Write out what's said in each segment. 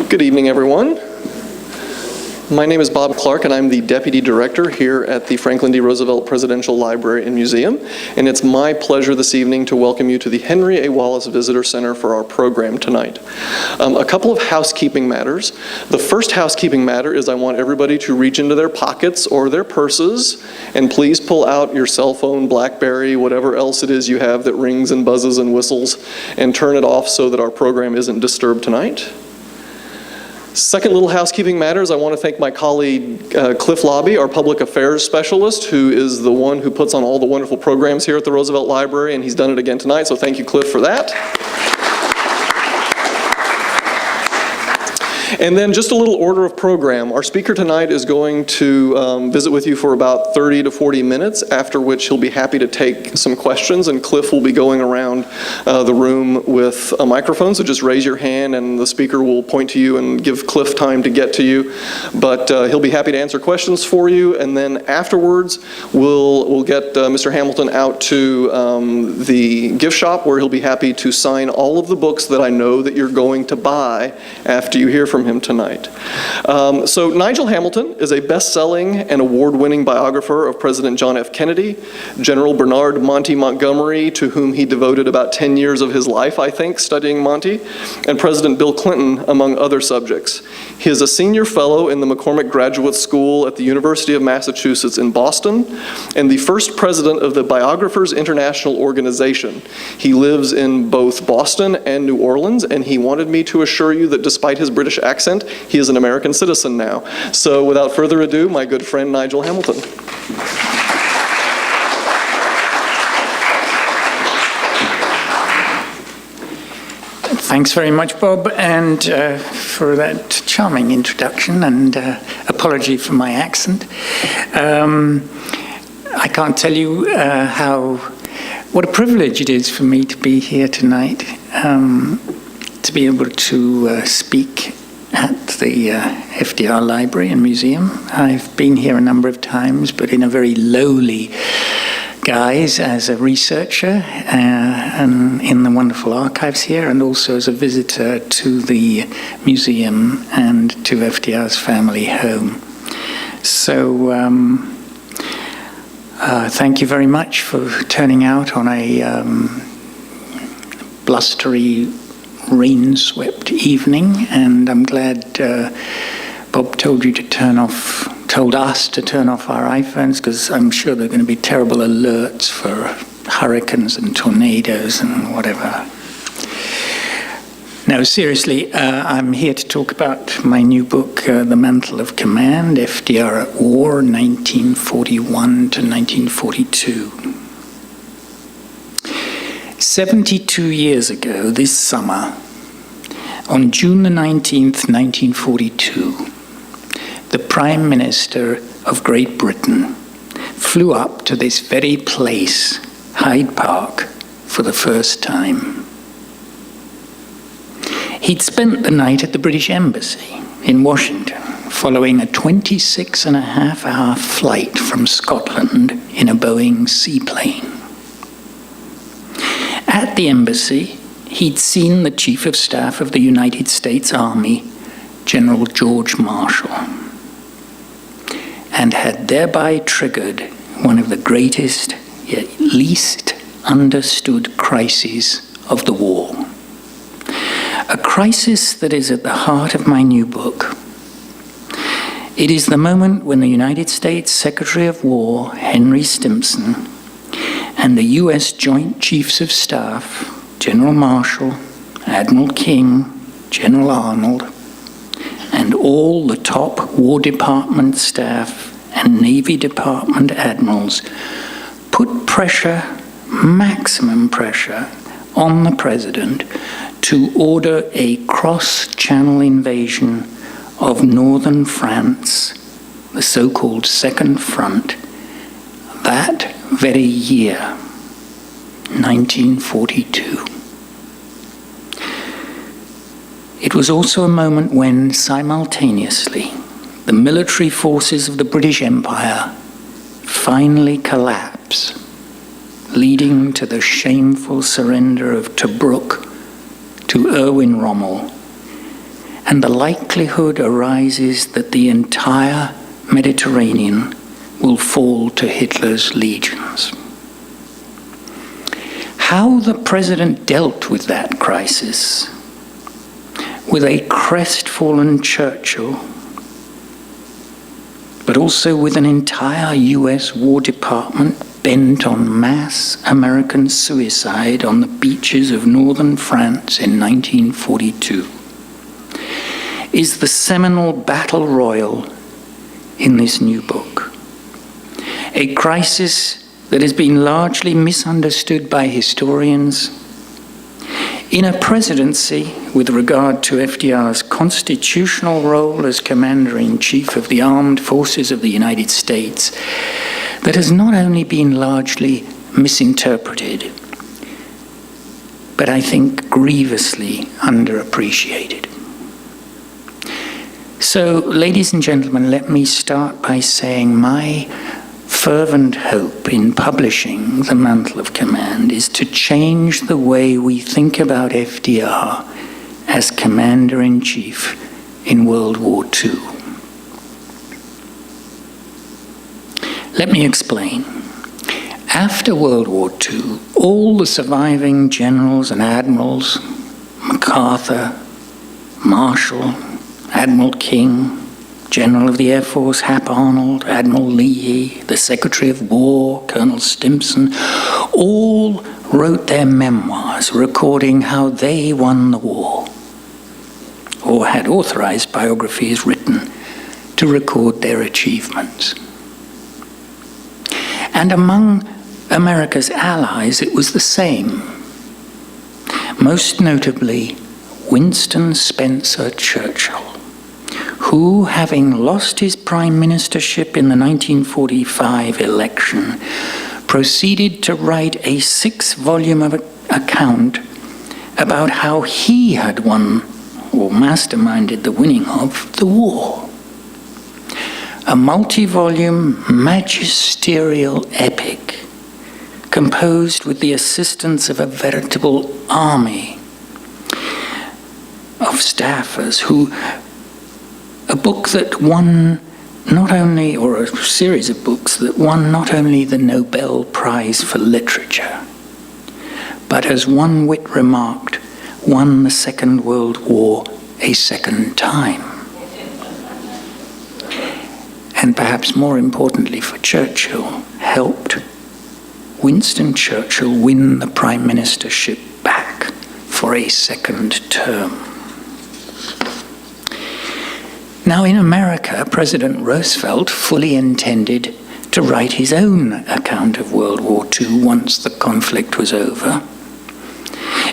Good evening, everyone. My name is Bob Clark, and I'm the Deputy Director here at the Franklin D. Roosevelt Presidential Library and Museum, and it's my pleasure this evening to welcome you to the Henry A. Wallace Visitor Center for our program tonight. A couple of housekeeping matters. The first housekeeping matter is I want everybody to reach into their pockets or their purses, and please pull out your cell phone, BlackBerry, whatever else it is you have that rings and buzzes and whistles, and turn it off so that our program isn't disturbed tonight. Second little housekeeping matters, I want to thank my colleague Cliff Lobby, our public affairs specialist, who is the one who puts on all the wonderful programs here at the Roosevelt Library, and he's done it again tonight, so thank you, Cliff, for that. And then just a little order of program. Our speaker tonight is going to visit with you for about 30 to 40 minutes, after which he'll be happy to take some questions, and Cliff will be going around the room with a microphone, so just raise your hand and the speaker will point to you and give Cliff time to get to you. But he'll be happy to answer questions for you, and then afterwards we'll get Mr. Hamilton out to the gift shop, where he'll be happy to sign all of the books that I know that you're going to buy after you hear from him tonight. So Nigel Hamilton is a best-selling and award-winning biographer of President John F. Kennedy, General Bernard Monty Montgomery, to whom he devoted about 10 years of his life, I think, studying Monty, and President Bill Clinton, among other subjects. He is a senior fellow in the McCormick Graduate School at the University of Massachusetts in Boston, and the first president of the Biographers International Organization. He lives in both Boston and New Orleans, and he wanted me to assure you that despite his British accent, he is an American citizen now. So without further ado, my good friend Nigel Hamilton. Thanks very much, Bob, and for that charming introduction, and apology for my accent. I can't tell you what a privilege it is for me to be here tonight, to be able to speak at the FDR Library and Museum. I've been here a number of times, but in a very lowly guise as a researcher and in the wonderful archives here, and also as a visitor to the museum and to FDR's family home. So thank you very much for turning out on a blustery, rain-swept evening, and I'm glad Bob told us to turn off our iPhones, because I'm sure there are going to be terrible alerts for hurricanes and tornadoes and whatever. No, seriously, I'm here to talk about my new book, The Mantle of Command, FDR at War, 1941 to 1942. 72 years ago this summer, on June the 19th, 1942, the Prime Minister of Great Britain flew up to this very place, Hyde Park, for the first time. He'd spent the night at the British Embassy in Washington, following a 26-and-a-half-hour flight from Scotland in a Boeing seaplane. At the embassy, he'd seen the Chief of Staff of the United States Army, General George Marshall, and had thereby triggered one of the greatest yet least understood crises of the war. A crisis that is at the heart of my new book. It is the moment when the United States Secretary of War, Henry Stimson, and the U.S. Joint Chiefs of Staff, General Marshall, Admiral King, General Arnold, and all the top War Department staff and Navy Department admirals put pressure, maximum pressure, on the President to order a cross-channel invasion of northern France, the so-called Second Front, that very year, 1942. It was also a moment when, simultaneously, the military forces of the British Empire finally collapse, leading to the shameful surrender of Tobruk to Erwin Rommel, and the likelihood arises that the entire Mediterranean will fall to Hitler's legions. How the president dealt with that crisis, with a crestfallen Churchill, but also with an entire US War Department bent on mass American suicide on the beaches of northern France in 1942, is the seminal battle royal in this new book. A crisis that has been largely misunderstood by historians, in a presidency with regard to FDR's constitutional role as Commander-in-Chief of the Armed Forces of the United States, that has not only been largely misinterpreted, but I think grievously underappreciated. So, ladies and gentlemen, let me start by saying my fervent hope in publishing The Mantle of Command is to change the way we think about FDR as Commander-in-Chief in World War II. Let me explain. After World War II, all the surviving generals and admirals, MacArthur, Marshall, Admiral King, General of the Air Force Hap Arnold, Admiral Leahy, the Secretary of War, Colonel Stimson, all wrote their memoirs recording how they won the war, or had authorized biographies written to record their achievements. And among America's allies, it was the same. Most notably, Winston Spencer Churchill, who, having lost his prime ministership in the 1945 election, proceeded to write a 6-volume account about how he had won, or masterminded the winning of, the war. A multi-volume magisterial epic composed with the assistance of a veritable army of staffers a book that won not only, or a series of books that won not only the Nobel Prize for Literature, but as one wit remarked, won the Second World War a second time. And perhaps more importantly for Churchill, helped Winston Churchill win the prime ministership back for a second term. Now, in America, President Roosevelt fully intended to write his own account of World War II once the conflict was over.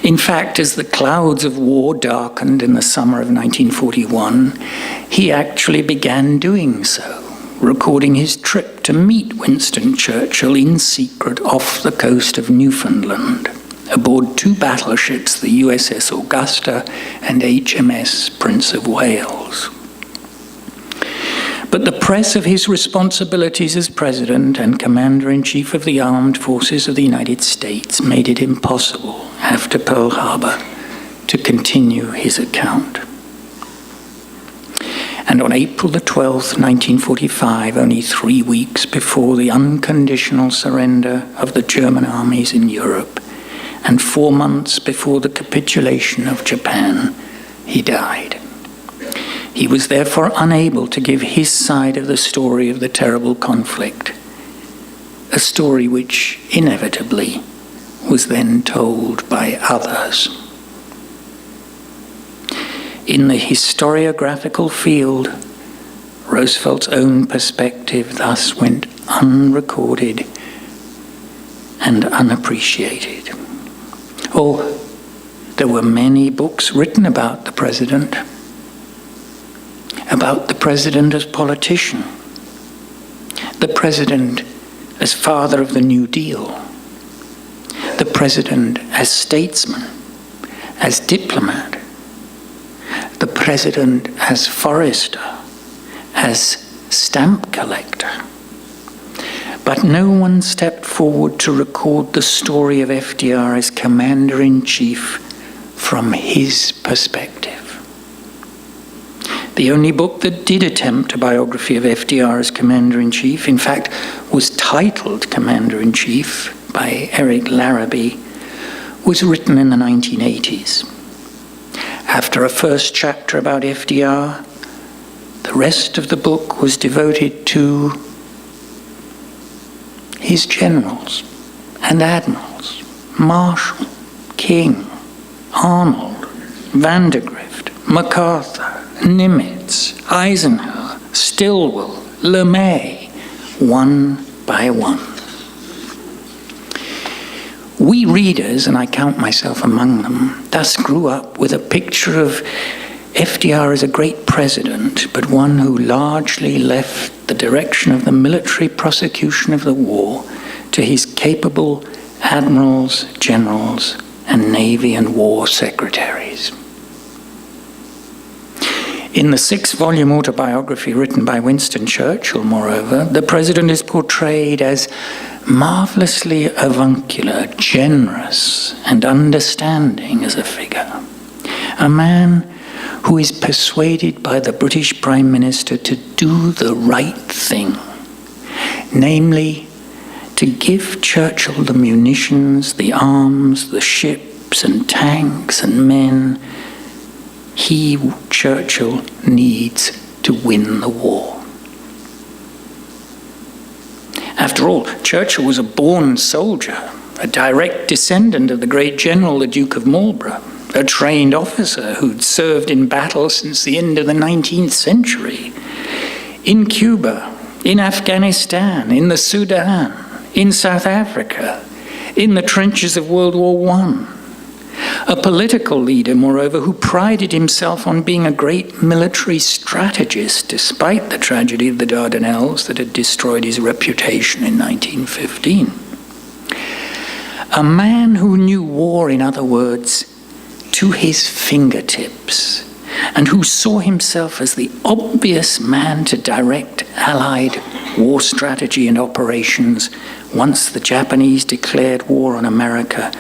In fact, as the clouds of war darkened in the summer of 1941, he actually began doing so, recording his trip to meet Winston Churchill in secret off the coast of Newfoundland, aboard 2 battleships, the USS Augusta and HMS Prince of Wales. But the press of his responsibilities as President and Commander-in-Chief of the Armed Forces of the United States made it impossible, after Pearl Harbor, to continue his account. And on April the 12th, 1945, only 3 weeks before the unconditional surrender of the German armies in Europe, and 4 months before the capitulation of Japan, he died. He was therefore unable to give his side of the story of the terrible conflict, a story which inevitably was then told by others. In the historiographical field, Roosevelt's own perspective thus went unrecorded and unappreciated. Oh, there were many books written about the president as politician, the president as father of the New Deal, the president as statesman, as diplomat, the president as forester, as stamp collector. But no one stepped forward to record the story of FDR as Commander-in-Chief from his perspective. The only book that did attempt a biography of FDR as Commander-in-Chief, in fact, was titled Commander-in-Chief by Eric Larrabee, was written in the 1980s. After a first chapter about FDR, the rest of the book was devoted to his generals and admirals, Marshall, King, Arnold, Vandergrift, MacArthur, Nimitz, Eisenhower, Stilwell, LeMay, one by one. We readers, and I count myself among them, thus grew up with a picture of FDR as a great president, but one who largely left the direction of the military prosecution of the war to his capable admirals, generals, and Navy and War secretaries. In the 6-volume autobiography written by Winston Churchill, moreover, the president is portrayed as marvelously avuncular, generous, and understanding as a figure. A man who is persuaded by the British Prime Minister to do the right thing, namely, to give Churchill the munitions, the arms, the ships and tanks and men he, Churchill, needs to win the war. After all, Churchill was a born soldier, a direct descendant of the great general, the Duke of Marlborough, a trained officer who'd served in battle since the end of the 19th century, in Cuba, in Afghanistan, in the Sudan, in South Africa, in the trenches of World War I. A political leader, moreover, who prided himself on being a great military strategist, despite the tragedy of the Dardanelles that had destroyed his reputation in 1915. A man who knew war, in other words, to his fingertips, and who saw himself as the obvious man to direct Allied war strategy and operations once the Japanese declared war on America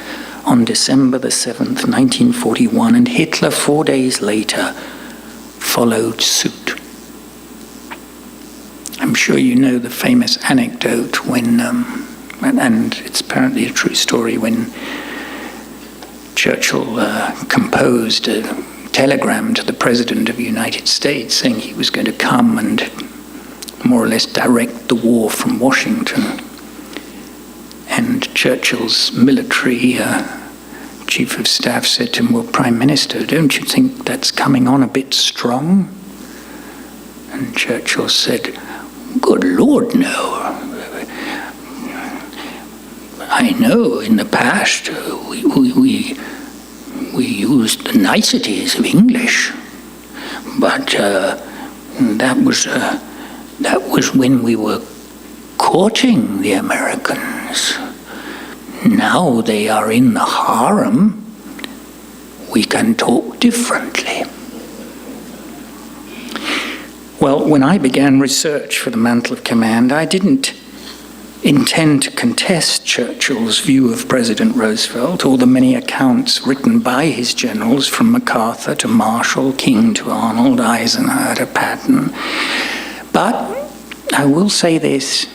on December the 7th, 1941, and Hitler 4 days later followed suit. I'm sure you know the famous anecdote when, and it's apparently a true story, when Churchill composed a telegram to the President of the United States saying he was going to come and more or less direct the war from Washington. And Churchill's military chief of staff said to him, "Well, Prime Minister, don't you think that's coming on a bit strong?" And Churchill said, "Good Lord, no. I know in the past we used the niceties of English, but that was when we were courting the Americans. Now they are in the harem. We can talk differently." Well, when I began research for the Mantle of Command, I didn't intend to contest Churchill's view of President Roosevelt or the many accounts written by his generals from MacArthur to Marshall, King to Arnold, Eisenhower to Patton. But I will say this,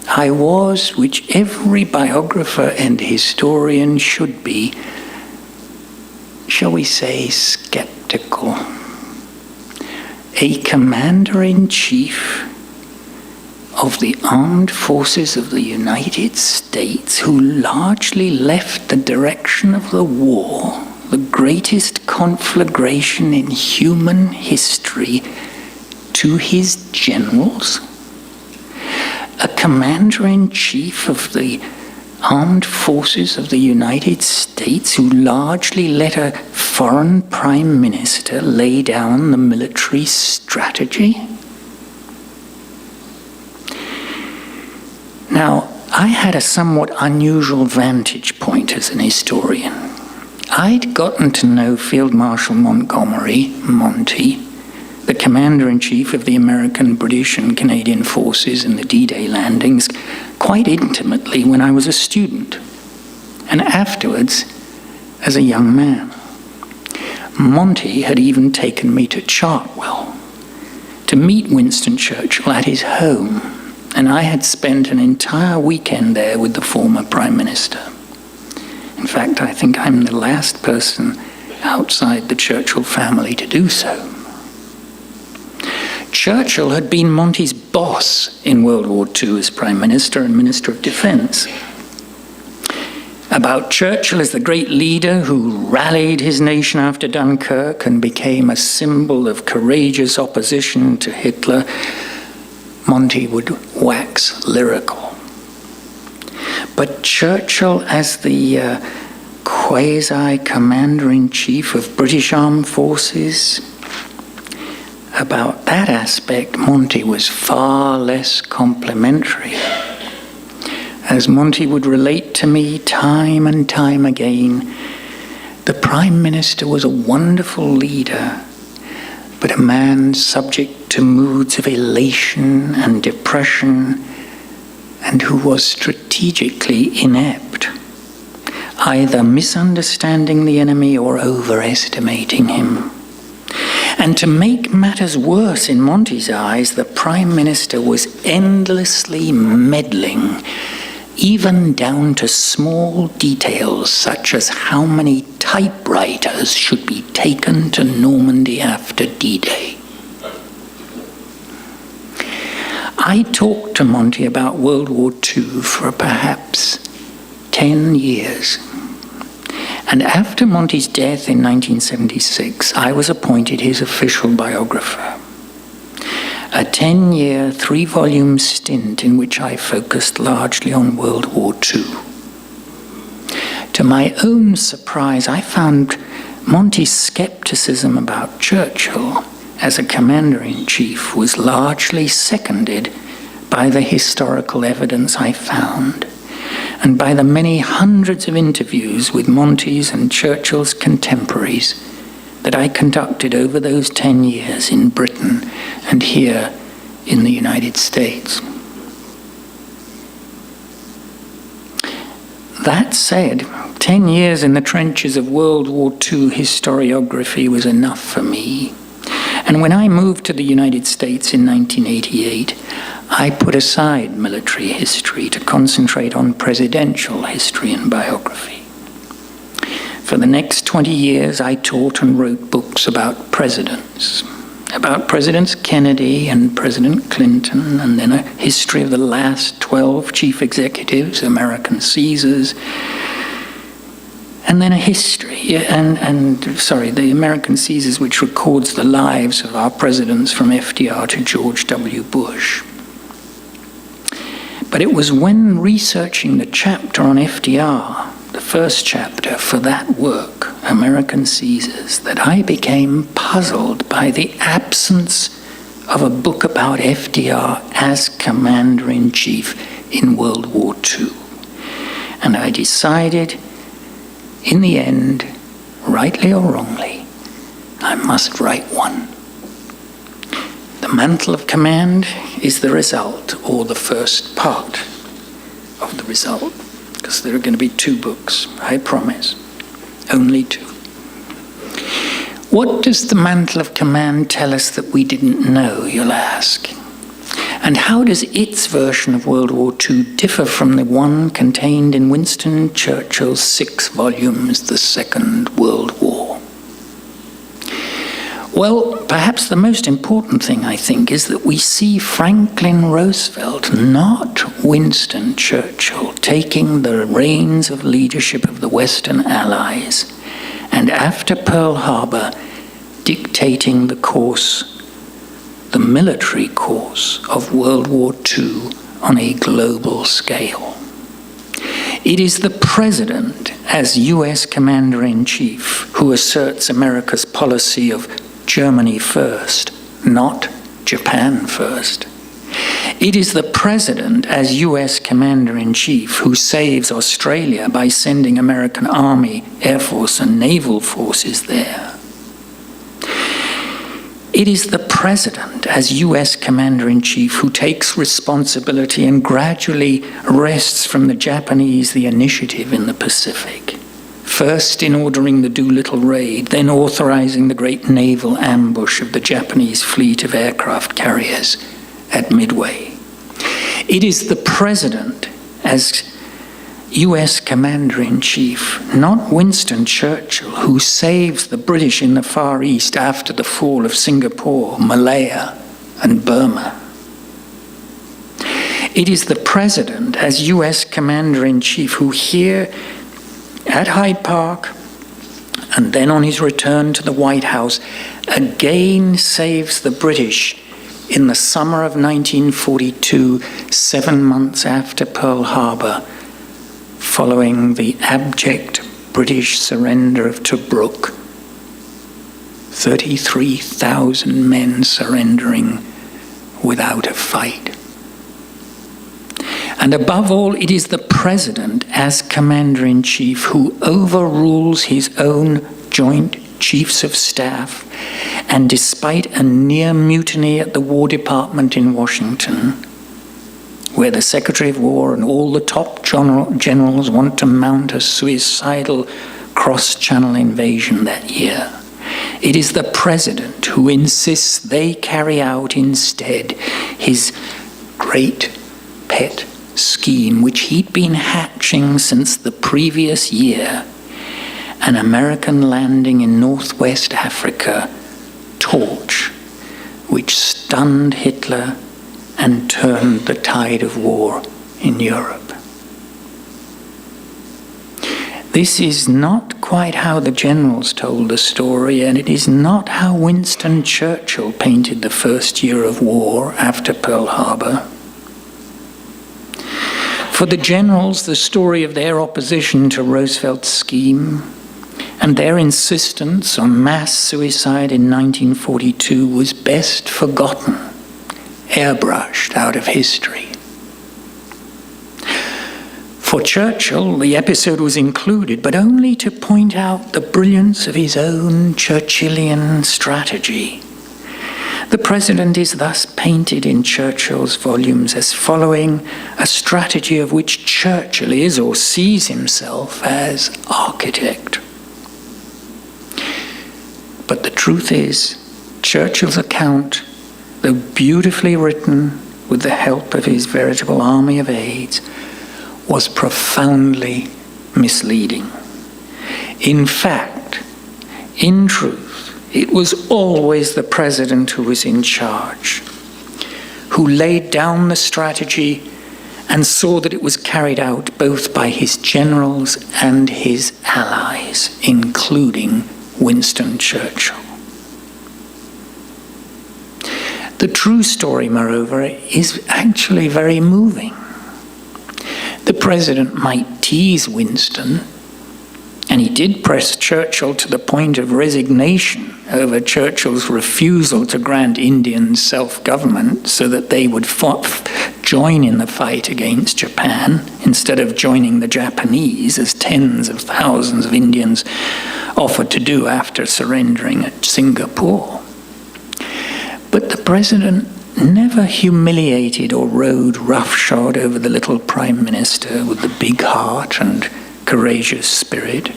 I was, which every biographer and historian should be, shall we say, skeptical. A commander-in-chief of the armed forces of the United States who largely left the direction of the war, the greatest conflagration in human history, to his generals? A commander-in-chief of the armed forces of the United States who largely let a foreign prime minister lay down the military strategy? Now, I had a somewhat unusual vantage point as an historian. I'd gotten to know Field Marshal Montgomery, Monty, the commander-in-chief of the American, British, and Canadian forces in the D-Day landings, quite intimately when I was a student, and afterwards as a young man. Monty had even taken me to Chartwell, to meet Winston Churchill at his home, and I had spent an entire weekend there with the former Prime Minister. In fact, I think I'm the last person outside the Churchill family to do so. Churchill had been Monty's boss in World War II as Prime Minister and Minister of Defense. About Churchill as the great leader who rallied his nation after Dunkirk and became a symbol of courageous opposition to Hitler, Monty would wax lyrical. But Churchill as the quasi-commander-in-chief of British Armed Forces, about that aspect, Monty was far less complimentary. As Monty would relate to me time and time again, the Prime Minister was a wonderful leader, but a man subject to moods of elation and depression, and who was strategically inept, either misunderstanding the enemy or overestimating him. And to make matters worse in Monty's eyes, the Prime Minister was endlessly meddling, even down to small details such as how many typewriters should be taken to Normandy after D-Day. I talked to Monty about World War II for perhaps 10 years. And after Monty's death in 1976, I was appointed his official biographer. A 10-year, 3-volume stint in which I focused largely on World War II. To my own surprise, I found Monty's skepticism about Churchill as a commander-in-chief was largely seconded by the historical evidence I found, and by the many hundreds of interviews with Monty's and Churchill's contemporaries that I conducted over those 10 years in Britain and here in the United States. That said, 10 years in the trenches of World War II historiography was enough for me. And when I moved to the United States in 1988, I put aside military history to concentrate on presidential history and biography. For the next 20 years, I taught and wrote books about presidents Kennedy and President Clinton, and then a history of the last 12 chief executives, American Caesars, and then a history, the American Caesars, which records the lives of our presidents from FDR to George W. Bush. But it was when researching the chapter on FDR, the first chapter for that work, American Caesars, that I became puzzled by the absence of a book about FDR as commander-in-chief in World War II. And I decided, in the end, rightly or wrongly, I must write one. The Mantle of Command is the result, or the first part of the result, because there are going to be 2 books, I promise, only 2. What does the Mantle of Command tell us that we didn't know, you'll ask? And how does its version of World War II differ from the one contained in Winston Churchill's 6 volumes, The Second World War? Well, perhaps the most important thing, I think, is that we see Franklin Roosevelt, not Winston Churchill, taking the reins of leadership of the Western Allies, and after Pearl Harbor, dictating the course, the military course of World War II on a global scale. It is the President, as US Commander-in-Chief, who asserts America's policy of Germany first, not Japan first. It is the President, as US Commander-in-Chief, who saves Australia by sending American Army, Air Force, and Naval forces there. It is the President, as US Commander-in-Chief, who takes responsibility and gradually wrests from the Japanese the initiative in the Pacific, first in ordering the Doolittle raid, then authorizing the great naval ambush of the Japanese fleet of aircraft carriers at Midway. It is the President, as US Commander-in-Chief, not Winston Churchill, who saves the British in the Far East after the fall of Singapore, Malaya, and Burma. It is the President, as US Commander-in-Chief, who here at Hyde Park, and then on his return to the White House, again saves the British in the summer of 1942, 7 months after Pearl Harbor, following the abject British surrender of Tobruk. 33,000 men surrendering without a fight. And above all, it is the President, as Commander-in-Chief, who overrules his own Joint Chiefs of Staff, and despite a near mutiny at the War Department in Washington, where the Secretary of War and all the top generals want to mount a suicidal cross-channel invasion that year, it is the President who insists they carry out instead his great pet scheme, which he'd been hatching since the previous year, an American landing in northwest Africa, Torch, which stunned Hitler and turned the tide of war in Europe. This is not quite how the generals told the story, and it is not how Winston Churchill painted the first year of war after Pearl Harbor. For the generals, the story of their opposition to Roosevelt's scheme and their insistence on mass suicide in 1942 was best forgotten, airbrushed out of history. For Churchill, the episode was included, but only to point out the brilliance of his own Churchillian strategy. The President is thus painted in Churchill's volumes as following a strategy of which Churchill is or sees himself as architect. But the truth is, Churchill's account, though beautifully written with the help of his veritable army of aides, was profoundly misleading. In fact, in truth, it was always the President who was in charge, who laid down the strategy and saw that it was carried out both by his generals and his allies, including Winston Churchill. The true story, moreover, is actually very moving. The President might tease Winston, and he did press Churchill to the point of resignation over Churchill's refusal to grant Indians self-government so that they would join in the fight against Japan instead of joining the Japanese, as tens of thousands of Indians offered to do after surrendering at Singapore. But the President never humiliated or rode roughshod over the little Prime Minister with the big heart and courageous spirit.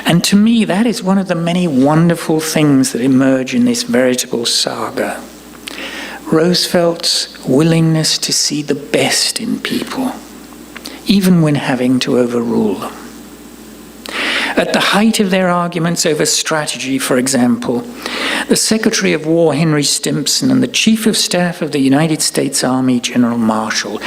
And to me, that is one of the many wonderful things that emerge in this veritable saga. Roosevelt's willingness to see the best in people, even when having to overrule them. At the height of their arguments over strategy, for example, the Secretary of War, Henry Stimson, and the Chief of Staff of the United States Army, General Marshall,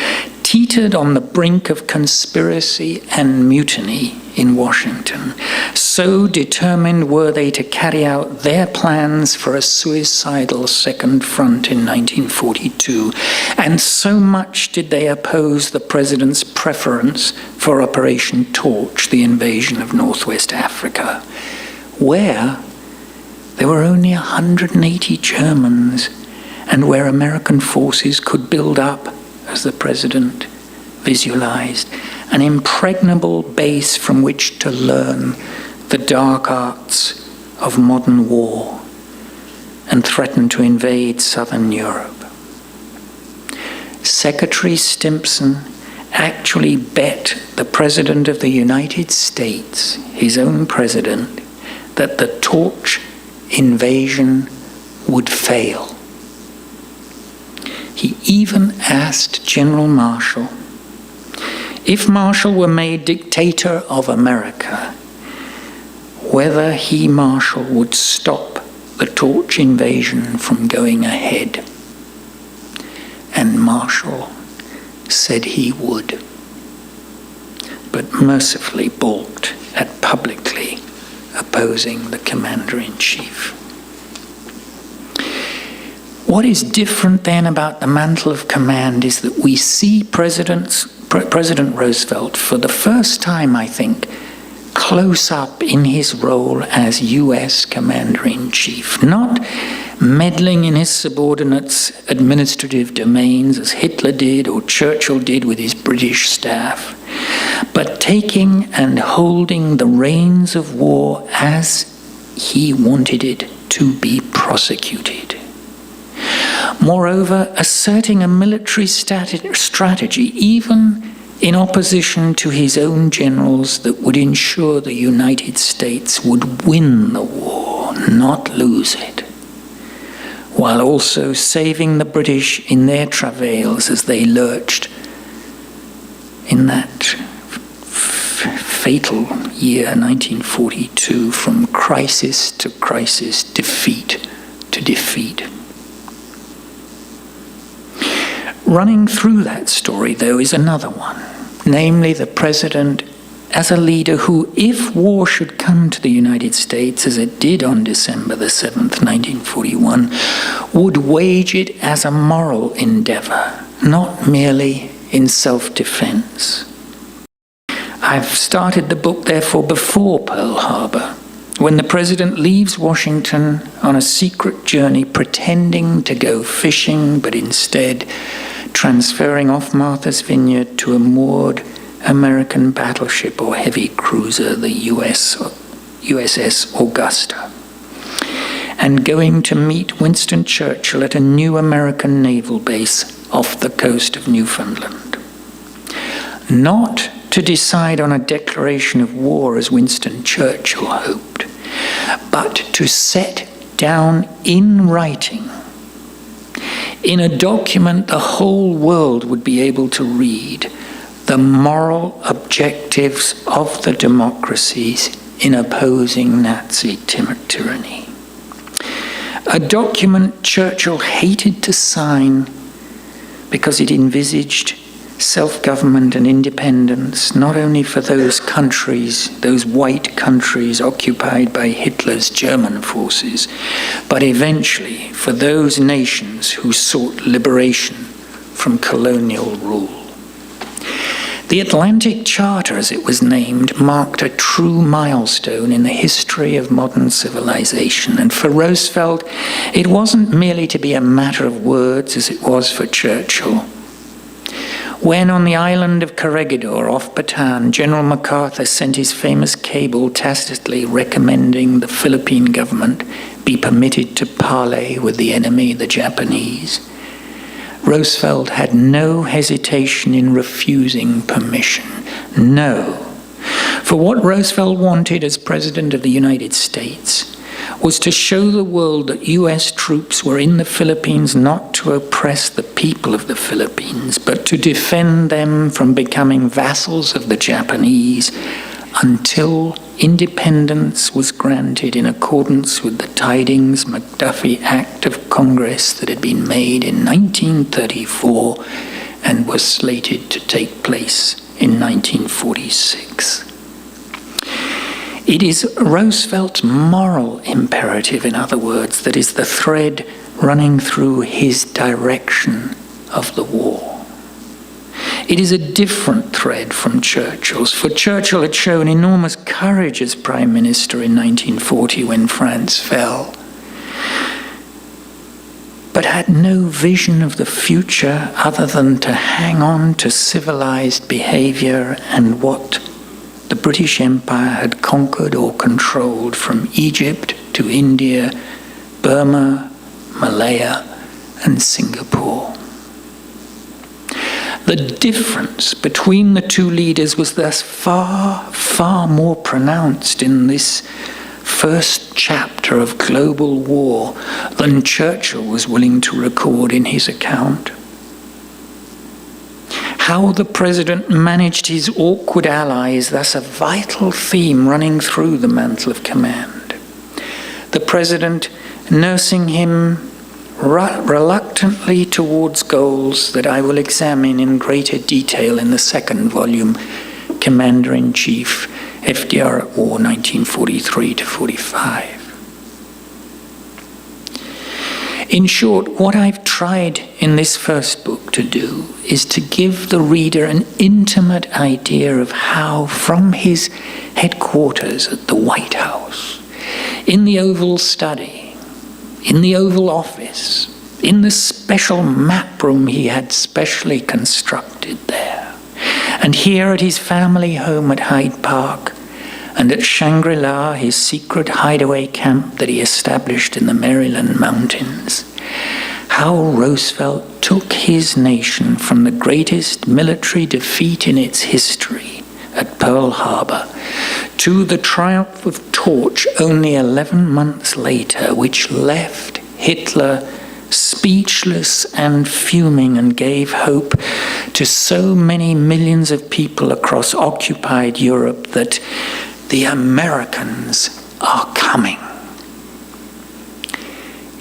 teetered on the brink of conspiracy and mutiny in Washington. So determined were they to carry out their plans for a suicidal second front in 1942, and so much did they oppose the President's preference for Operation Torch, the invasion of Northwest Africa, where there were only 180 Germans, and where American forces could build up, as the President visualized, an impregnable base from which to learn the dark arts of modern war and threaten to invade southern Europe. Secretary Stimson actually bet the President of the United States, his own president, that the torch invasion would fail. He even asked General Marshall, if Marshall were made dictator of America, whether he, Marshall, would stop the torch invasion from going ahead. And Marshall said he would, but mercifully balked at publicly opposing the commander-in-chief. What is different then about the mantle of command is that we see President Roosevelt for the first time, I think, close up in his role as US Commander-in-Chief, not meddling in his subordinates' administrative domains as Hitler did or Churchill did with his British staff, but taking and holding the reins of war as he wanted it to be prosecuted. Moreover, asserting a military strategy, even in opposition to his own generals, that would ensure the United States would win the war, not lose it, while also saving the British in their travails as they lurched in that fatal year 1942 from crisis to crisis, defeat to defeat. Running through that story, though, is another one, namely the president as a leader who, if war should come to the United States, as it did on December the 7th, 1941, would wage it as a moral endeavor, not merely in self-defense. I've started the book, therefore, before Pearl Harbor, when the president leaves Washington on a secret journey pretending to go fishing, but instead transferring off Martha's Vineyard to a moored American battleship or heavy cruiser, the USS Augusta, and going to meet Winston Churchill at a new American naval base off the coast of Newfoundland. Not to decide on a declaration of war as Winston Churchill hoped, but to set down in writing, in a document the whole world would be able to read, the moral objectives of the democracies in opposing Nazi tyranny. A document Churchill hated to sign because it envisaged self-government and independence, not only for those countries, those white countries occupied by Hitler's German forces, but eventually for those nations who sought liberation from colonial rule. The Atlantic Charter, as it was named, marked a true milestone in the history of modern civilization. And for Roosevelt, it wasn't merely to be a matter of words as it was for Churchill. When on the island of Corregidor off Bataan, General MacArthur sent his famous cable tacitly recommending the Philippine government be permitted to parley with the enemy, the Japanese, Roosevelt had no hesitation in refusing permission. No. For what Roosevelt wanted as President of the United States was to show the world that US troops were in the Philippines not to oppress the people of the Philippines, but to defend them from becoming vassals of the Japanese until independence was granted in accordance with the Tidings-McDuffie Act of Congress that had been made in 1934 and was slated to take place in 1946. It is Roosevelt's moral imperative, in other words, that is the thread running through his direction of the war. It is a different thread from Churchill's, for Churchill had shown enormous courage as Prime Minister in 1940 when France fell, but had no vision of the future other than to hang on to civilized behavior and what the British Empire had conquered or controlled from Egypt to India, Burma, Malaya, and Singapore. The difference between the two leaders was thus far, far more pronounced in this first chapter of global war than Churchill was willing to record in his account. How the president managed his awkward allies, thus a vital theme running through the Mantle of Command. The president nursing him reluctantly towards goals that I will examine in greater detail in the second volume, Commander-in-Chief, FDR at War, 1943 to 45. In short, what I've tried in this first book to do is to give the reader an intimate idea of how, from his headquarters at the White House, in the Oval Study, in the Oval Office, in the special map room he had specially constructed there, and here at his family home at Hyde Park, and at Shangri-La, his secret hideaway camp that he established in the Maryland mountains, how Roosevelt took his nation from the greatest military defeat in its history at Pearl Harbor to the triumph of Torch only 11 months later, which left Hitler speechless and fuming and gave hope to so many millions of people across occupied Europe that the Americans are coming.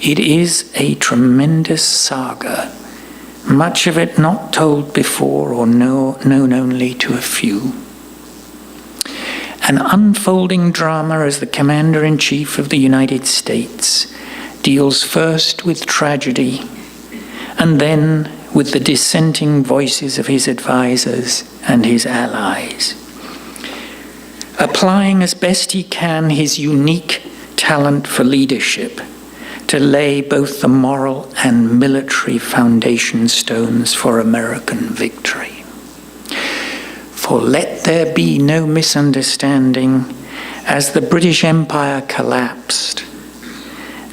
It is a tremendous saga, much of it not told before or known only to a few. An unfolding drama as the Commander-in-Chief of the United States deals first with tragedy and then with the dissenting voices of his advisors and his allies. Applying as best he can his unique talent for leadership to lay both the moral and military foundation stones for American victory. For let there be no misunderstanding, as the British Empire collapsed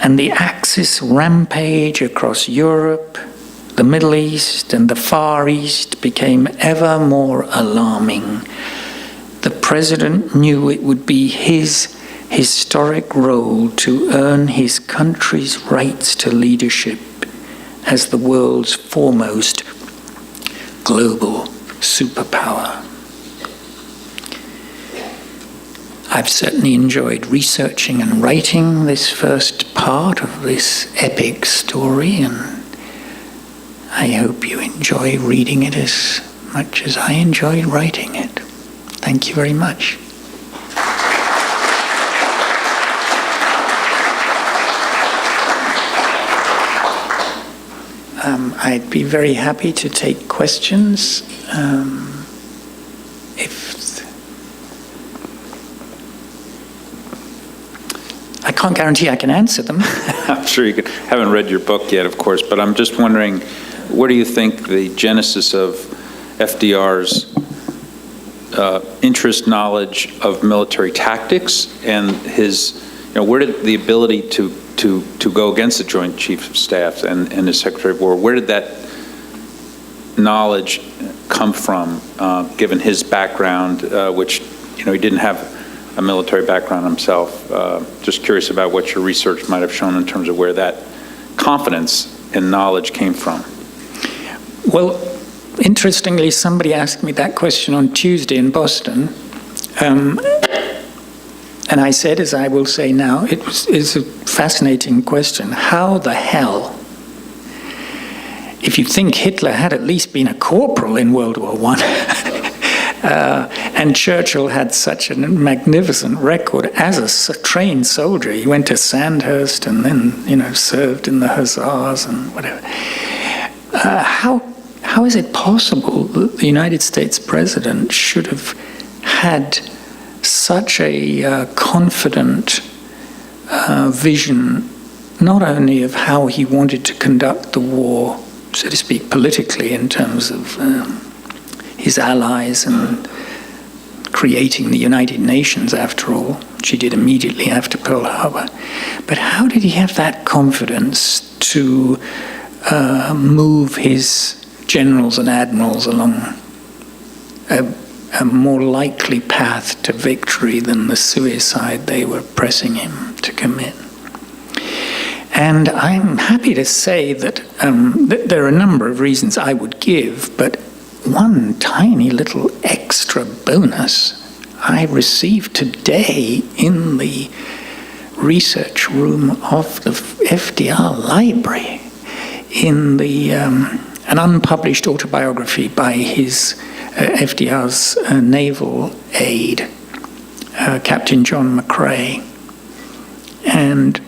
and the Axis rampage across Europe, the Middle East, and the Far East became ever more alarming, the president knew it would be his historic role to earn his country's rights to leadership as the world's foremost global superpower. I've certainly enjoyed researching and writing this first part of this epic story, and I hope you enjoy reading it as much as I enjoyed writing it. Thank you very much. I'd be very happy to take questions. I can't guarantee I can answer them. I'm sure you can. Haven't read your book yet, of course, but I'm just wondering, where do you think the genesis of FDR's interest, knowledge of military tactics, and his, where did the ability to go against the Joint Chiefs of Staff and the Secretary of War, where did that knowledge come from, given his background, which, he didn't have a military background himself? Just curious about what your research might have shown in terms of where that confidence and knowledge came from. Well, interestingly, somebody asked me that question on Tuesday in Boston, and I said, as I will say now, it's a fascinating question. How the hell, if you think Hitler had at least been a corporal in World War I, and Churchill had such a magnificent record as a trained soldier. He went to Sandhurst and then, served in the Hussars and whatever. How is it possible that the United States president should have had such a confident vision, not only of how he wanted to conduct the war, so to speak, politically in terms of his allies and creating the United Nations, after all, which he did immediately after Pearl Harbor. But how did he have that confidence to move his generals and admirals along a more likely path to victory than the suicide they were pressing him to commit. And I'm happy to say that there are a number of reasons I would give, but one tiny little extra bonus I received today in the research room of the FDR Library in an unpublished autobiography by his FDR's naval aide, Captain John McCrae. And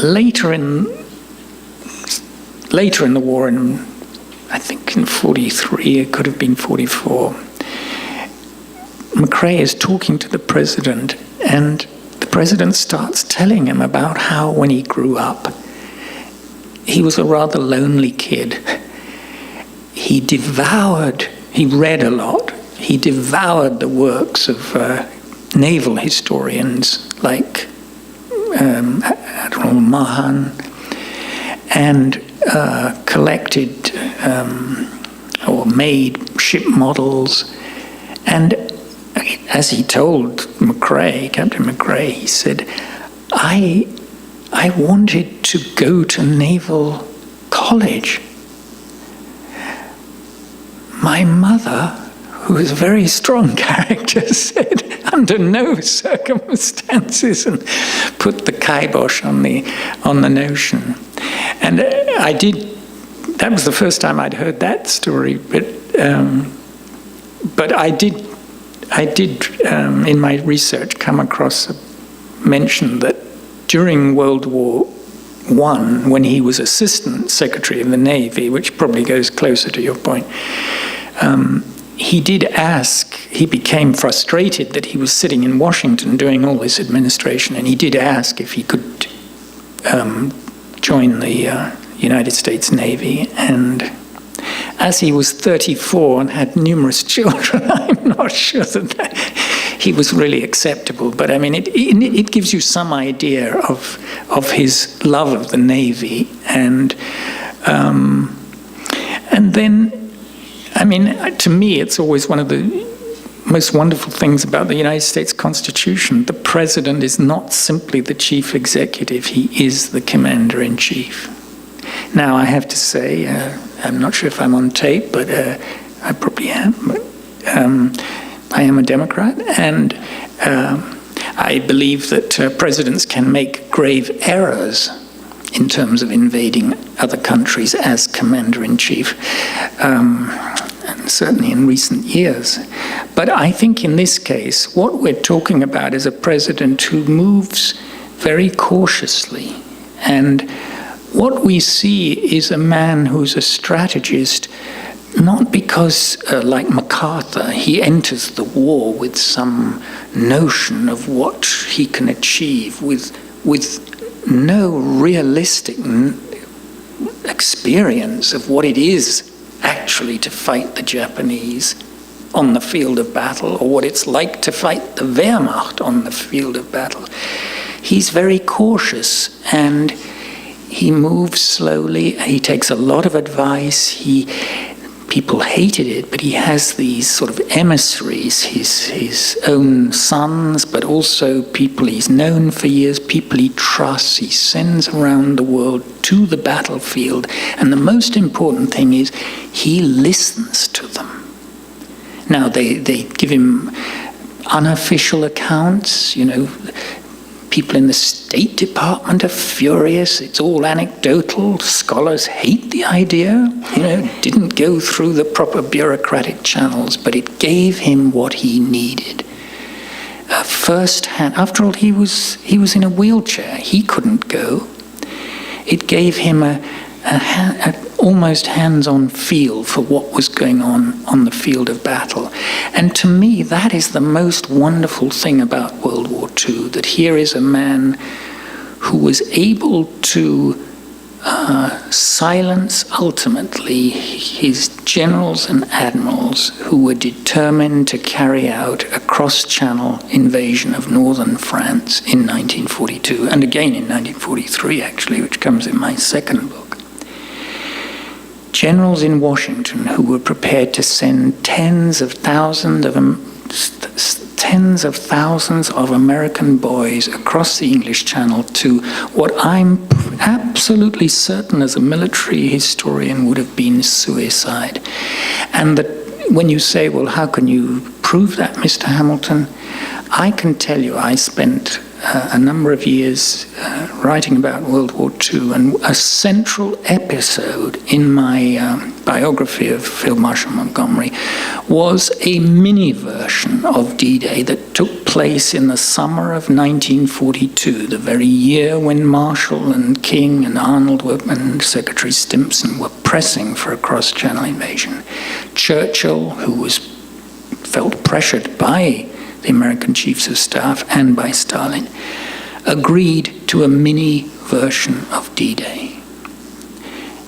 later in the war, I think in 43, it could have been 44, McCrae is talking to the president, and the president starts telling him about how when he grew up, he was a rather lonely kid. He read a lot. He devoured the works of naval historians like Admiral Mahan, and collected or made ship models. And as he told Captain McCrae, he said, I wanted to go to naval college. My mother, who is a very strong character, said, under no circumstances, and put the kibosh on the notion. And that was the first time I'd heard that story, but I did in my research come across a mention that during World War I, when he was Assistant Secretary of the Navy, which probably goes closer to your point, he became frustrated that he was sitting in Washington doing all this administration, and he did ask if he could join the United States Navy. And as he was 34 and had numerous children, I'm not sure that he was really acceptable. But I mean, it gives you some idea of his love of the Navy. And then, I mean, to me, it's always one of the most wonderful things about the United States Constitution. The president is not simply the chief executive, he is the commander-in-chief. Now, I have to say, I'm not sure if I'm on tape, but I probably am. But, I am a Democrat, and I believe that presidents can make grave errors in terms of invading other countries as commander-in-chief, and certainly in recent years. But I think in this case, what we're talking about is a president who moves very cautiously. And what we see is a man who's a strategist, not because, like MacArthur, he enters the war with some notion of what he can achieve, with no realistic experience of what it is actually to fight the Japanese on the field of battle, or what it's like to fight the Wehrmacht on the field of battle. He's very cautious, and he moves slowly. He takes a lot of advice. People hated it, but he has these sort of emissaries, his own sons, but also people he's known for years, people he trusts. He sends around the world to the battlefield. And the most important thing is he listens to them. Now, they give him unofficial accounts, people in the State Department are furious. It's all anecdotal. Scholars hate the idea. Didn't go through the proper bureaucratic channels, but it gave him what he needed. Firsthand. After all, he was in a wheelchair. He couldn't go. It gave him a almost hands-on feel for what was going on the field of battle. And to me, that is the most wonderful thing about World War II, that here is a man who was able to silence, ultimately, his generals and admirals who were determined to carry out a cross-channel invasion of northern France in 1942, and again in 1943, actually, which comes in my second book. generals in Washington who were prepared to send tens of thousands of American boys across the English Channel to what I'm absolutely certain as a military historian would have been suicide. And that when you say, well, how can you prove that, Mr. Hamilton? I can tell you I spent a number of years writing about World War II, and a central episode in my biography of Field Marshal Montgomery was a mini version of D-Day that took place in the summer of 1942, the very year when Marshall and King and Arnold and Secretary Stimson were pressing for a cross-channel invasion. Churchill, who felt pressured by the American chiefs of staff and by Stalin, agreed to a mini version of D-Day,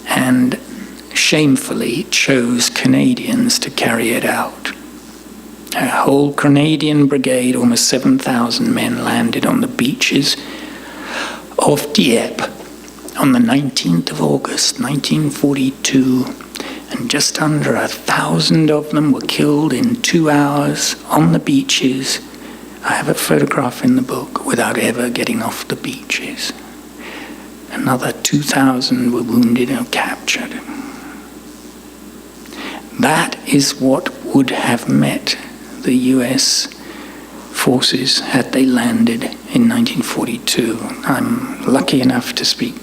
and shamefully chose Canadians to carry it out. A whole Canadian brigade, almost 7,000 men, landed on the beaches of Dieppe on the 19th of August, 1942, and just under 1,000 of them were killed in 2 hours on the beaches. I have a photograph in the book without ever getting off the beaches. Another 2,000 were wounded or captured. That is what would have met the US forces had they landed in 1942. I'm lucky enough to speak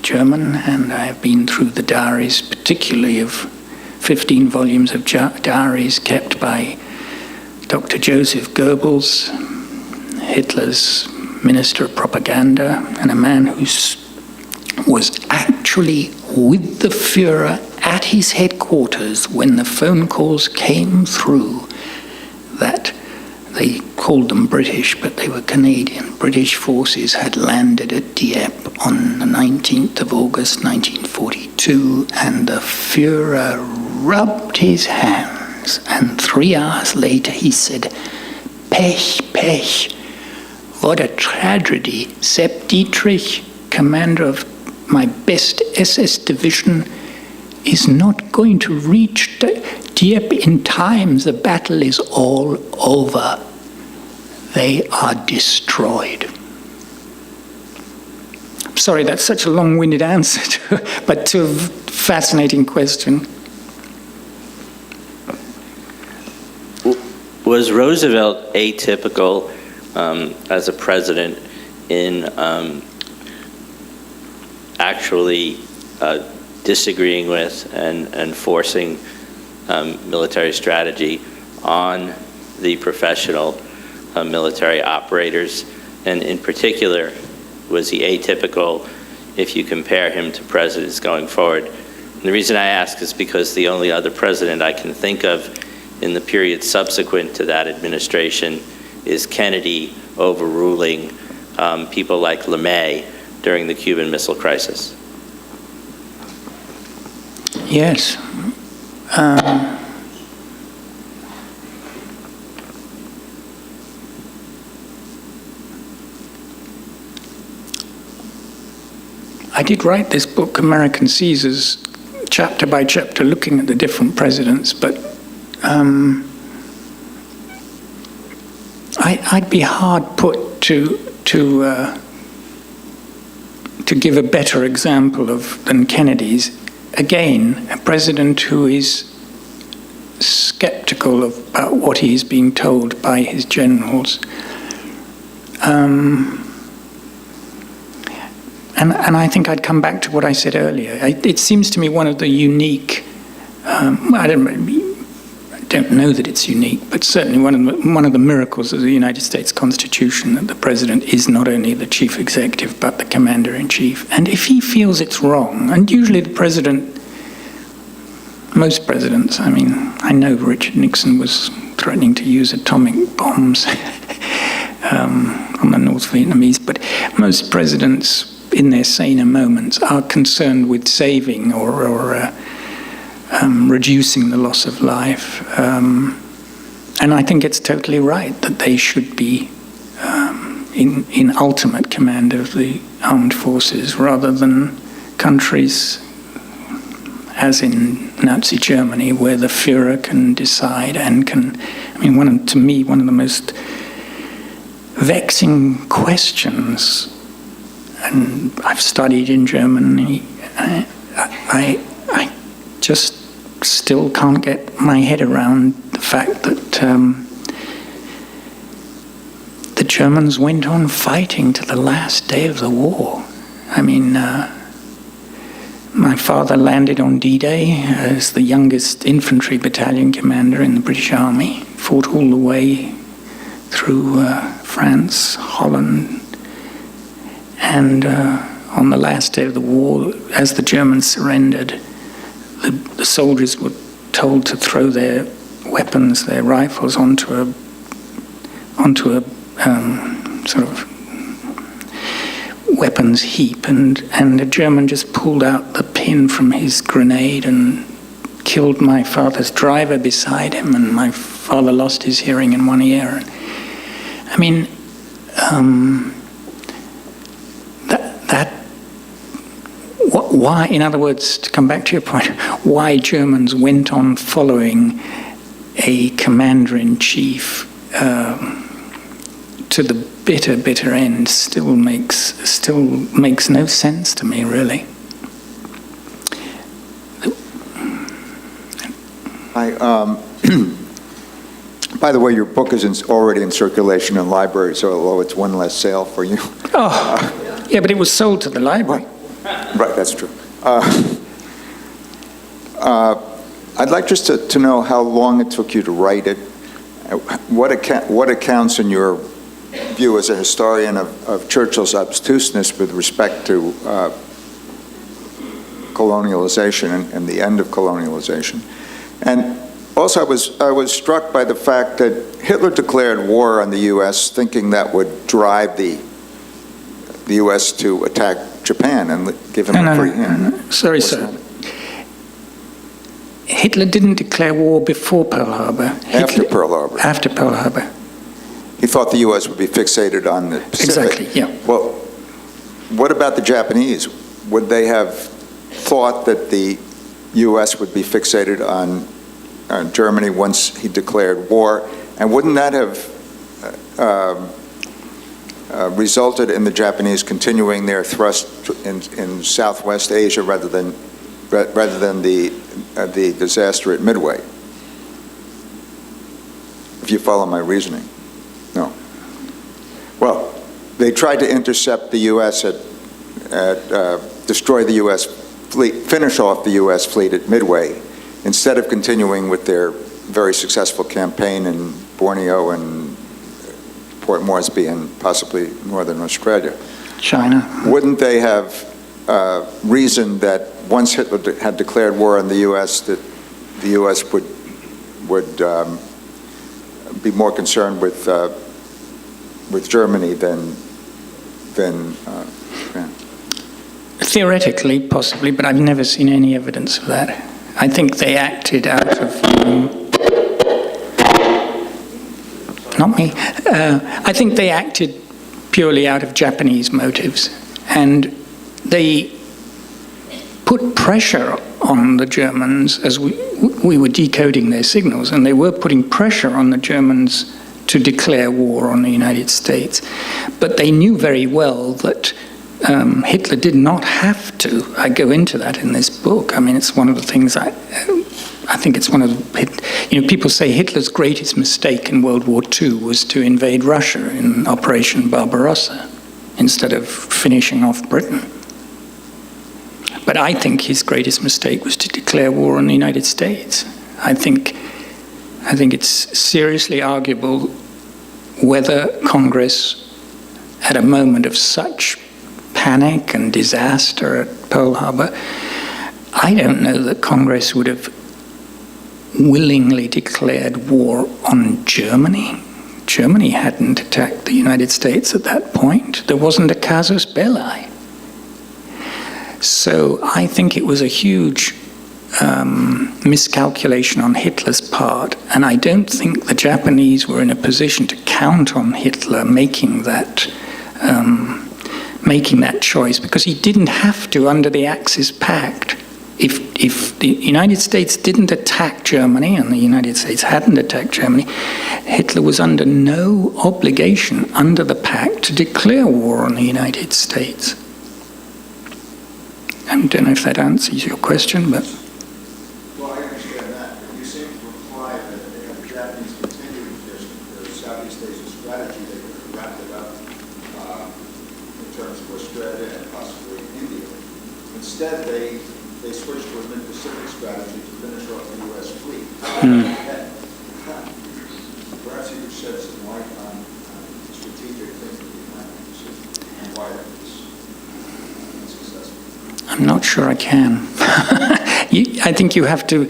German, and I have been through the diaries, particularly of 15 volumes of diaries kept by Dr. Joseph Goebbels, Hitler's Minister of Propaganda, and a man who was actually with the Führer at his headquarters when the phone calls came through that they called them British, but they were Canadian. British forces had landed at Dieppe on the 19th of August 1942, and the Führer rubbed his hands, and 3 hours later he said, "Pech, Pech, what a tragedy. Sepp Dietrich, commander of my best SS division, is not going to reach Dieppe in time. The battle is all over. They are destroyed." Sorry, that's such a long-winded answer, but to a fascinating question. Was Roosevelt atypical as a president in actually disagreeing with and forcing military strategy on the professional military operators? And in particular, was he atypical if you compare him to presidents going forward? And the reason I ask is because the only other president I can think of in the period subsequent to that administration is Kennedy overruling people like LeMay during the Cuban Missile Crisis. Yes. I did write this book, American Caesars, chapter by chapter, looking at the different presidents, but I'd be hard put to give a better example than Kennedy's. Again, a president who is skeptical about what he is being told by his generals. And I think I'd come back to what I said earlier. It seems to me one of the unique, I don't know that it's unique, but certainly one of the miracles of the United States Constitution, that the president is not only the chief executive, but the commander-in-chief. And if he feels it's wrong, and usually the president, most presidents, I mean, I know Richard Nixon was threatening to use atomic bombs on the North Vietnamese, but most presidents in their saner moments are concerned with saving or reducing the loss of life. And I think it's totally right that they should be in ultimate command of the armed forces rather than countries as in Nazi Germany, where the Führer can decide and can, I mean, to me, one of the most vexing questions, and I've studied in Germany, I just still can't get my head around the fact that the Germans went on fighting to the last day of the war. I mean, my father landed on D-Day as the youngest infantry battalion commander in the British Army, fought all the way through France, Holland, and on the last day of the war, as the Germans surrendered, the soldiers were told to throw their weapons, their rifles, onto a sort of weapons heap, and the German just pulled out the pin from his grenade and killed my father's driver beside him, and my father lost his hearing in one ear. I mean, why, in other words, to come back to your point, why Germans went on following a commander-in-chief to the bitter end still makes no sense to me, really. By the way, your book is already in circulation in libraries, so although it's one less sale for you. Oh, yeah, but it was sold to the library. Right, that's true. I'd like just to know how long it took you to write it. What accounts, in your view as a historian, of Churchill's obtuseness with respect to colonialization and the end of colonialization? And also, I was struck by the fact that Hitler declared war on the U.S. thinking that would drive the U.S. to attack Japan and give him a free hand. No. Sorry, sir. Hitler didn't declare war before Pearl Harbor. After Pearl Harbor. After Pearl Harbor. He thought the U.S. would be fixated on the Pacific. Exactly, yeah. Well, what about the Japanese? Would they have thought that the U.S. would be fixated on Germany once he declared war? And wouldn't that have resulted in the Japanese continuing their thrust in Southwest Asia rather than the disaster at Midway? If you follow my reasoning. No. Well, they tried to intercept the U.S. destroy the U.S. fleet, finish off the U.S. fleet at Midway, instead of continuing with their very successful campaign in Borneo and Port Moresby and possibly northern Australia. China. Wouldn't they have reasoned that once Hitler had declared war on the U.S., that the U.S. would be more concerned with Germany than Japan? Theoretically, possibly, but I've never seen any evidence of that. I think they acted out of... not me. I think they acted purely out of Japanese motives, and they put pressure on the Germans as we were decoding their signals, and they were putting pressure on the Germans to declare war on the United States. But they knew very well that Hitler did not have to. I go into that in this book. I mean, it's one of the things I think it's one of the, people say Hitler's greatest mistake in World War II was to invade Russia in Operation Barbarossa instead of finishing off Britain. But I think his greatest mistake was to declare war on the United States. I think it's seriously arguable whether Congress, at a moment of such panic and disaster at Pearl Harbor, I don't know that Congress would have willingly declared war on Germany. Germany hadn't attacked the United States at that point. There wasn't a casus belli. So I think it was a huge miscalculation on Hitler's part, and I don't think the Japanese were in a position to count on Hitler making that choice, because he didn't have to under the Axis Pact. If the United States didn't attack Germany and the United States hadn't attacked Germany, Hitler was under no obligation under the pact to declare war on the United States. I don't know if that answers your question, but... Well, I understand that, but you seem to imply that if the Japanese continued their Southeast Asia strategy, they could have wrapped it up in terms of Australia and possibly India. Instead, they switched to a mid-Pacific strategy to finish off the U.S. fleet. Perhaps you could shed some light on the strategic thinking behind the decision and why it was unsuccessful. I'm not sure I can. I think you have to...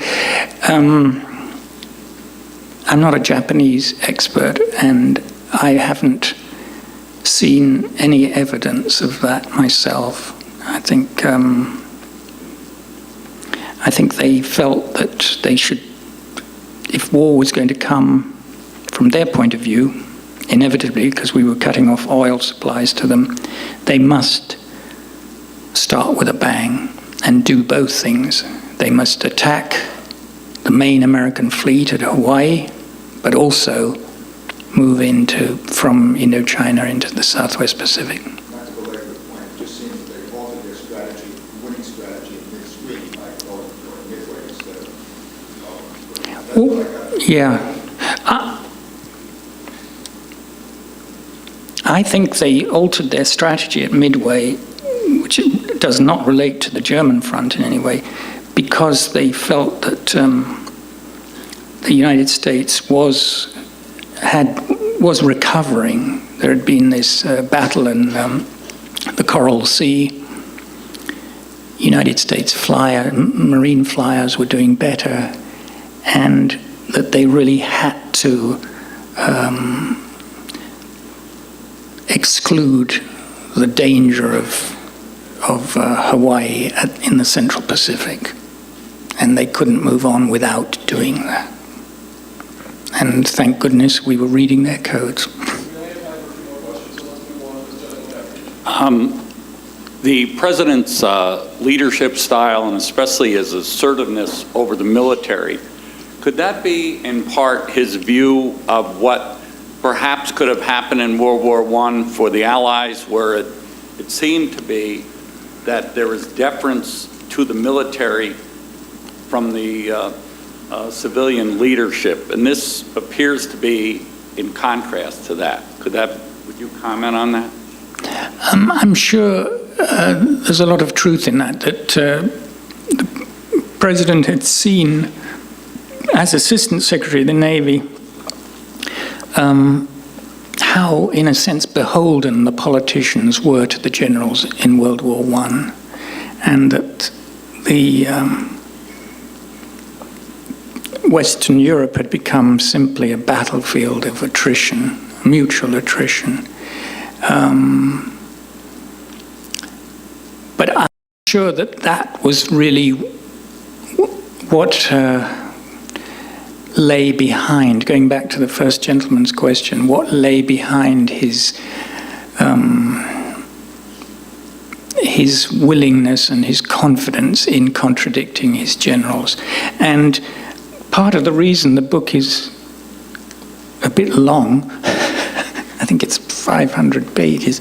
I'm not a Japanese expert, and I haven't seen any evidence of that myself. I think they felt that they should, if war was going to come from their point of view, inevitably, because we were cutting off oil supplies to them, they must start with a bang and do both things. They must attack the main American fleet at Hawaii, but also move from Indochina into the Southwest Pacific. Not to belabor the point, it just seems that they altered their strategy, winning strategy midstream by going for midway instead of I think they altered their strategy at Midway, which does not relate to the German front in any way, because they felt that the United States was recovering. There had been this battle in the Coral Sea. United States Marine flyers were doing better, and that they really had to exclude the danger of Hawaii in the Central Pacific, and they couldn't move on without doing that. And thank goodness we were reading their codes. The president's leadership style, and especially his assertiveness over the military, could that be in part his view of what perhaps could have happened in World War I for the Allies, where it seemed to be that there was deference to the military from the civilian leadership, and this appears to be in contrast to that. Would you comment on that? I'm sure there's a lot of truth in that the President had seen, as Assistant Secretary of the Navy, how, in a sense, beholden the politicians were to the generals in World War I, and that the Western Europe had become simply a battlefield of attrition, mutual attrition. But I'm sure that was really what lay behind, going back to the first gentleman's question, what lay behind his willingness and his confidence in contradicting his generals. And part of the reason the book is a bit long, I think it's 500 pages,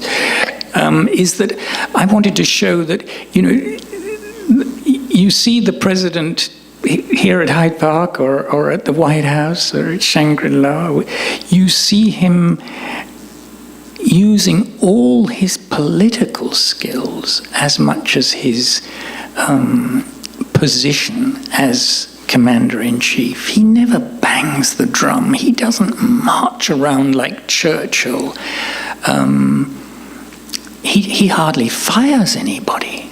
is that I wanted to show that, you see the president here at Hyde Park or at the White House or at Shangri-La, you see him using all his political skills as much as his position as commander-in-chief. He never bangs the drum. He doesn't march around like Churchill. He hardly fires anybody.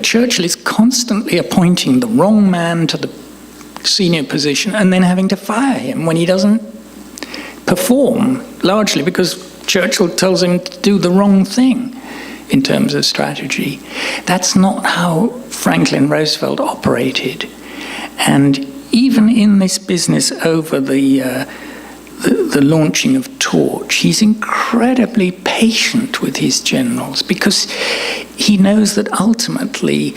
Churchill is constantly appointing the wrong man to the senior position and then having to fire him when he doesn't perform, largely because Churchill tells him to do the wrong thing in terms of strategy. That's not how Franklin Roosevelt operated. And even in this business over the launching of Torch, he's incredibly patient with his generals because he knows that ultimately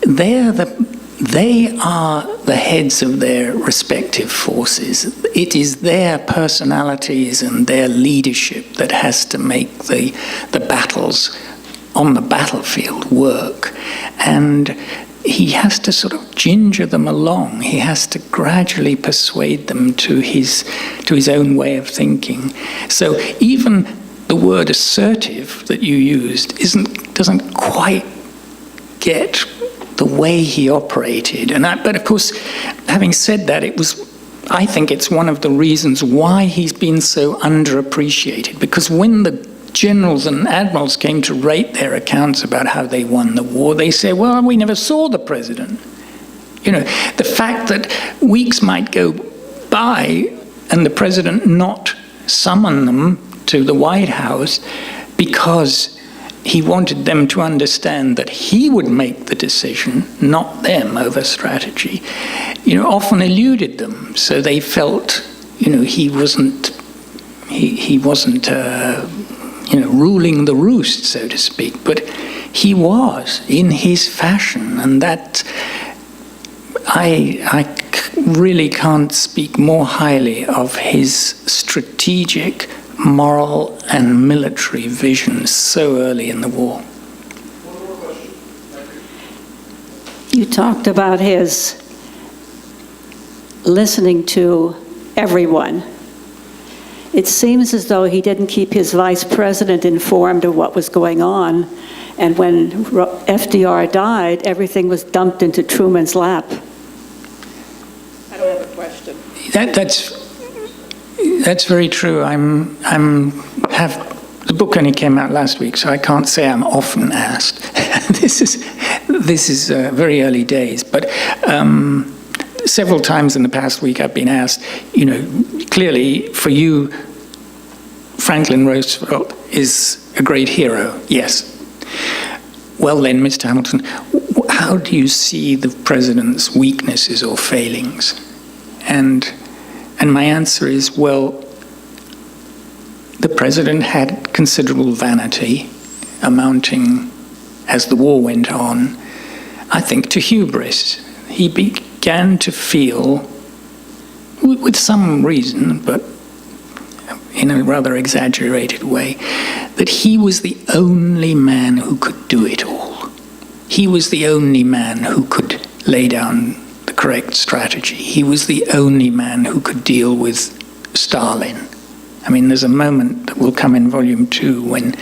they are the heads of their respective forces. It is their personalities and their leadership that has to make the battles on the battlefield work. And he has to sort of ginger them along. He has to gradually persuade them to his own way of thinking. So even the word assertive that you used doesn't quite get the way he operated. But of course, having said that, I think it's one of the reasons why he's been so underappreciated, because when the generals and admirals came to rate their accounts about how they won the war, they say, well, we never saw the president. You know, the fact that weeks might go by and the president not summon them to the White House because he wanted them to understand that he would make the decision, not them, over strategy, you know, often eluded them. So they felt, you know, he wasn't ruling the roost, so to speak, but he was in his fashion, and that I really can't speak more highly of his strategic, moral, and military vision so early in the war. You talked about his listening to everyone. It seems as though he didn't keep his vice president informed of what was going on, and when FDR died, everything was dumped into Truman's lap. I don't have a question. That's very true. The book only came out last week, so I can't say I'm often asked. This is very early days, but several times in the past week I've been asked, you know, clearly for you, Franklin Roosevelt is a great hero. Yes. Well then, Mr. Hamilton, how do you see the president's weaknesses or failings? And my answer is, well, the president had considerable vanity, amounting, as the war went on, I think, to hubris. He began to feel, with some reason, but in a rather exaggerated way, that he was the only man who could do it all. He was the only man who could lay down the correct strategy. He was the only man who could deal with Stalin. I mean, there's a moment that will come in Volume 2 when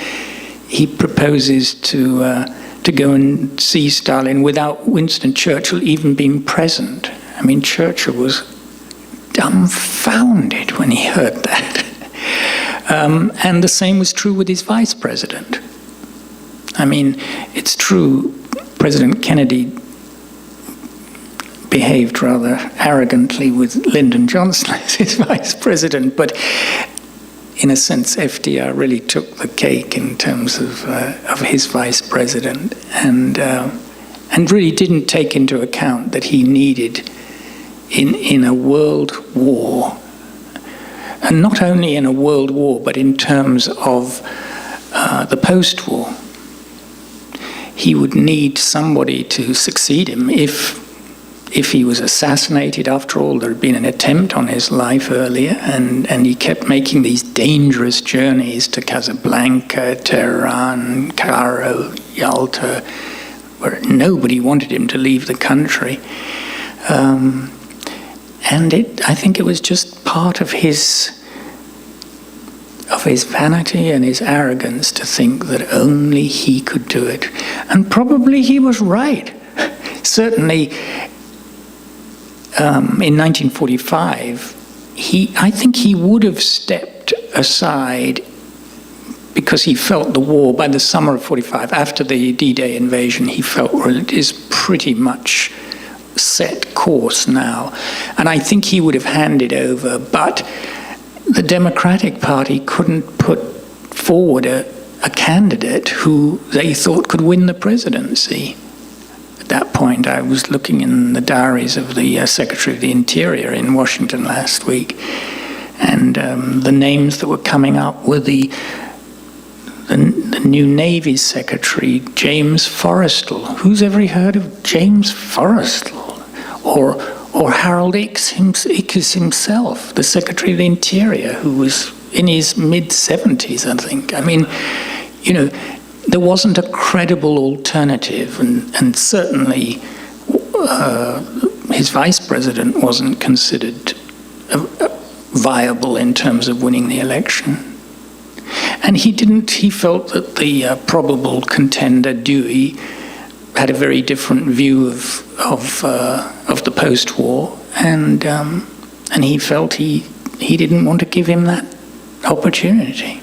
he proposes to go and see Stalin without Winston Churchill even being present. I mean, Churchill was dumbfounded when he heard that. And the same was true with his vice president. I mean, it's true, President Kennedy behaved rather arrogantly with Lyndon Johnson as his vice president, but in a sense, FDR really took the cake in terms of his vice president, and really didn't take into account that he needed, in a world war, and not only in a world war, but in terms of the post-war, he would need somebody to succeed him if he was assassinated. After all, there had been an attempt on his life earlier, and he kept making these dangerous journeys to Casablanca, Tehran, Cairo, Yalta, where nobody wanted him to leave the country. And I think it was just part of his vanity and his arrogance to think that only he could do it. And probably he was right. Certainly, in 1945, I think he would have stepped aside because he felt the war, by the summer of 45, after the D-Day invasion, he felt, well, it is pretty much set course now. And I think he would have handed over, but the Democratic Party couldn't put forward a candidate who they thought could win the presidency. At that point, I was looking in the diaries of the Secretary of the Interior in Washington last week, and the names that were coming up were the the new Navy Secretary, James Forrestal. Who's ever heard of James Forrestal? Or Harold Ickes himself, the Secretary of the Interior, who was in his mid-70s, I think. I mean, you know, there wasn't a credible alternative, and certainly his vice president wasn't considered viable in terms of winning the election. And he felt that the probable contender, Dewey, had a very different view of the post-war, and he felt he didn't want to give him that opportunity.